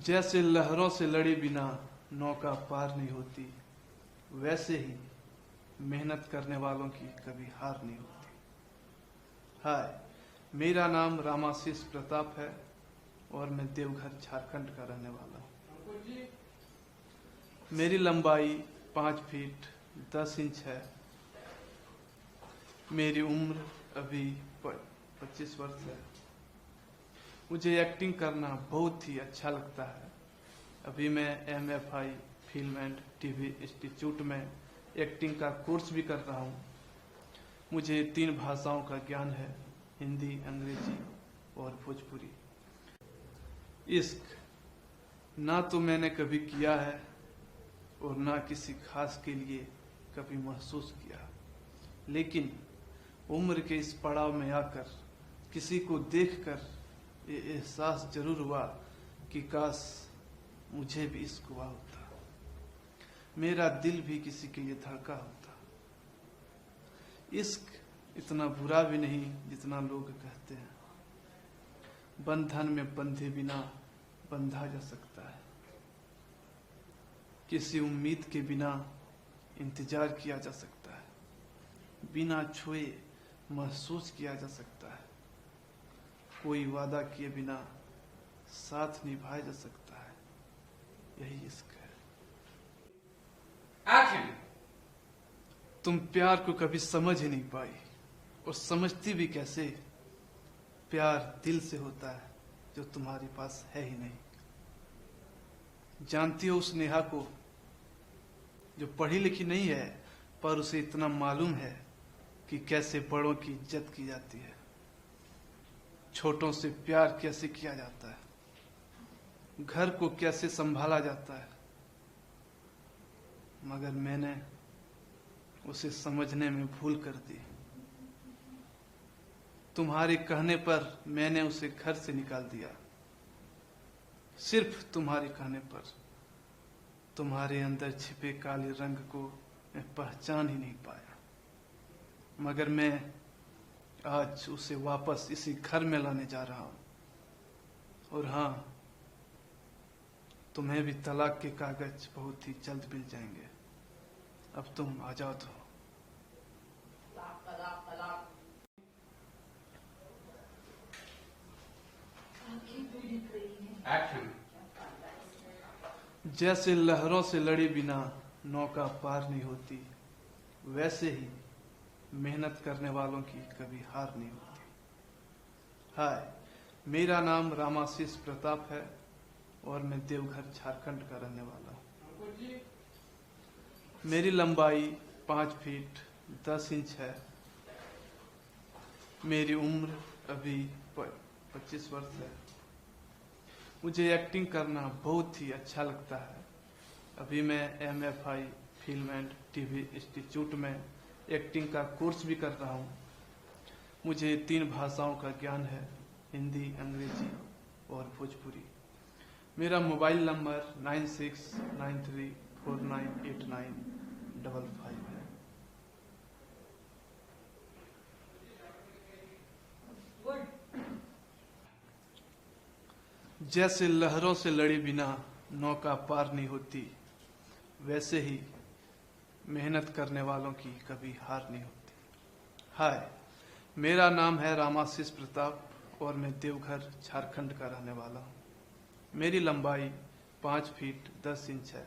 जैसे लहरों से लड़े बिना नौका पार नहीं होती, वैसे ही मेहनत करने वालों की कभी हार नहीं होती। हाय, मेरा नाम रामाशीष प्रताप है और मैं देवघर झारखंड का रहने वाला हूँ। मेरी लंबाई 5 फीट 10 इंच है। मेरी उम्र अभी 25 वर्ष है। मुझे एक्टिंग करना बहुत ही अच्छा लगता है। अभी मैं MFI film and TV institute में एक्टिंग का कोर्स भी कर रहा हूँ। मुझे 3 भाषाओं का ज्ञान है, हिंदी, अंग्रेजी और भोजपुरी। इश्क ना तो मैंने कभी किया है और ना किसी खास के लिए कभी महसूस किया, लेकिन उम्र के इस पड़ाव में आकर किसी को देखकर ये एहसास जरूर हुआ कि काश मुझे भी इश्क हुआ होता, मेरा दिल भी किसी के लिए धड़का होता। इश्क इतना बुरा भी नहीं जितना लोग कहते हैं। बंधन में बंधे बिना बंधा जा सकता है। किसी उम्मीद के बिना इंतजार किया जा सकता है। बिना छुए महसूस किया जा सकता है। कोई वादा किए बिना साथ निभाया जा सकता है। यही इश्क है। एक्शन। तुम प्यार को कभी समझ ही नहीं पाई और समझती भी कैसे। प्यार दिल से होता है जो तुम्हारे पास है ही नहीं। जानती हो उस नेहा को जो पढ़ी लिखी नहीं है, पर उसे इतना मालूम है कि कैसे बड़ों की इज्जत की जाती है, छोटों से प्यार कैसे किया जाता है, घर को कैसे संभाला जाता है। मगर मैंने उसे समझने में भूल कर दी। तुम्हारे कहने पर मैंने उसे घर से निकाल दिया। सिर्फ तुम्हारे कहने पर। तुम्हारे अंदर छिपे काले रंग को मैं पहचान ही नहीं पाया। मगर मैं आज उसे वापस इसी घर में लाने जा रहा हूं। और हाँ, तुम्हें भी तलाक के कागज बहुत ही जल्द मिल जाएंगे। अब तुम आजाद हो। एक्शन। जैसे लहरों से लड़े बिना नौका पार नहीं होती, वैसे ही मेहनत करने वालों की कभी हार नहीं होती। हाय, मेरा नाम रामाशीष प्रताप है और मैं देवघर झारखंड का रहने वाला हूँ। मेरी लंबाई 5 फीट 10 इंच है। मेरी उम्र अभी 25 वर्ष है। मुझे एक्टिंग करना बहुत ही अच्छा लगता है। अभी मैं MFI film and TV institute में एक्टिंग का कोर्स भी कर रहा हूँ। मुझे 3 भाषाओं का ज्ञान है, हिंदी, अंग्रेजी और भोजपुरी। मेरा मोबाइल नंबर 9693498955 है। जैसे लहरों से लड़े बिना नौका पार नहीं होती, वैसे ही मेहनत करने वालों की कभी हार नहीं होती। हाय, मेरा नाम है रामाशीष प्रताप और मैं देवघर झारखंड का रहने वाला हूँ। मेरी लंबाई 5 फीट 10 इंच है।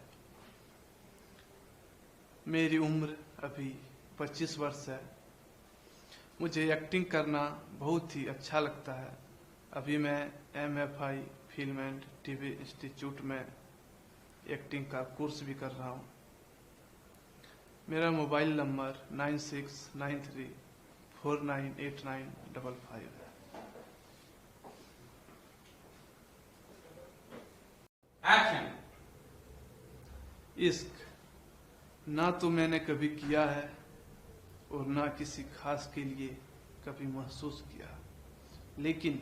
मेरी उम्र अभी 25 वर्ष है। मुझे एक्टिंग करना बहुत ही अच्छा लगता है। अभी मैं MFI film and TV institute में एक्टिंग का कोर्स भी कर रहा हूँ। मेरा मोबाइल नंबर 9693498955 है। एक्शन। इश्क ना तो मैंने कभी किया है और ना किसी खास के लिए कभी महसूस किया, लेकिन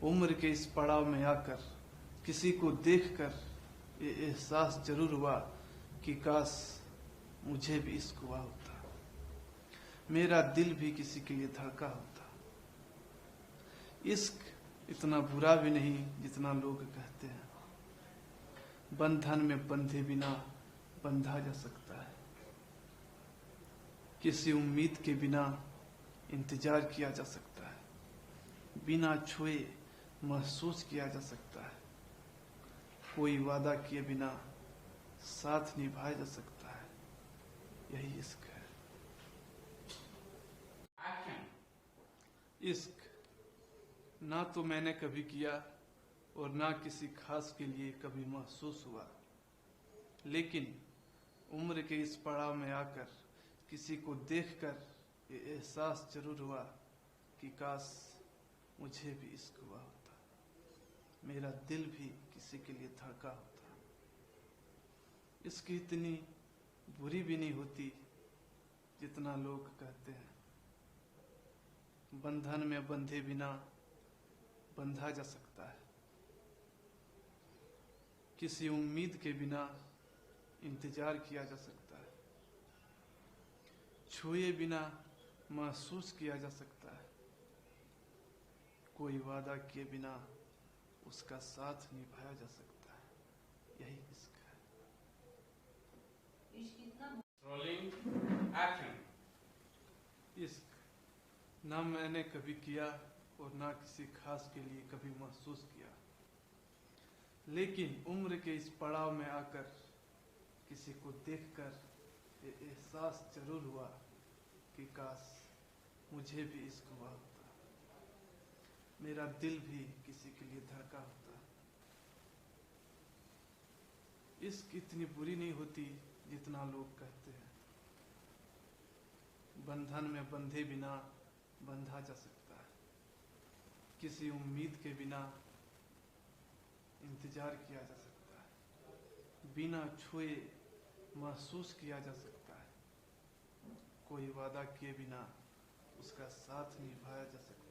उम्र के इस पड़ाव में आकर किसी को देखकर ये एहसास जरूर हुआ कि काश मुझे भी इश्क हुआ होता, मेरा दिल भी किसी के लिए धड़का होता। इश्क इतना बुरा भी नहीं जितना लोग कहते हैं। बंधन में बंधे बिना बंधा जा सकता है। किसी उम्मीद के बिना इंतजार किया जा सकता है। बिना छुए महसूस किया जा सकता है। कोई वादा किए बिना साथ निभाया जा सकता है। यही इश्क है। इश्क ना तो मैंने कभी किया और ना किसी खास के लिए कभी महसूस हुआ, लेकिन उम्र के इस पड़ाव में आकर किसी को देखकर ये एहसास जरूर हुआ कि काश मुझे भी इश्क हुआ होता, मेरा दिल भी किसी के लिए धड़का होता। इश्क इतनी बुरी भी नहीं होती जितना लोग कहते हैं। बंधन में बंधे बिना बंधा जा सकता है। किसी उम्मीद के बिना इंतजार किया जा सकता है। छुए बिना महसूस किया जा सकता है। कोई वादा किए बिना उसका साथ निभाया जा सकता है। यही इश्क है। इश्क ना मैंने कभी किया और ना किसी खास के लिए कभी महसूस किया, लेकिन उम्र के इस पड़ाव में आकर किसी को देखकर ये एहसास जरूर हुआ कि काश मुझे भी इश्क हुआ होता, मेरा दिल भी किसी के लिए धड़का होता। इश्क इतनी बुरी नहीं होती जितना लोग कहते हैं। बंधन में बंधे बिना बंधा जा सकता है। किसी उम्मीद के बिना इंतजार किया जा सकता है। बिना छुए महसूस किया जा सकता है। कोई वादा किए बिना उसका साथ निभाया जा सकता है।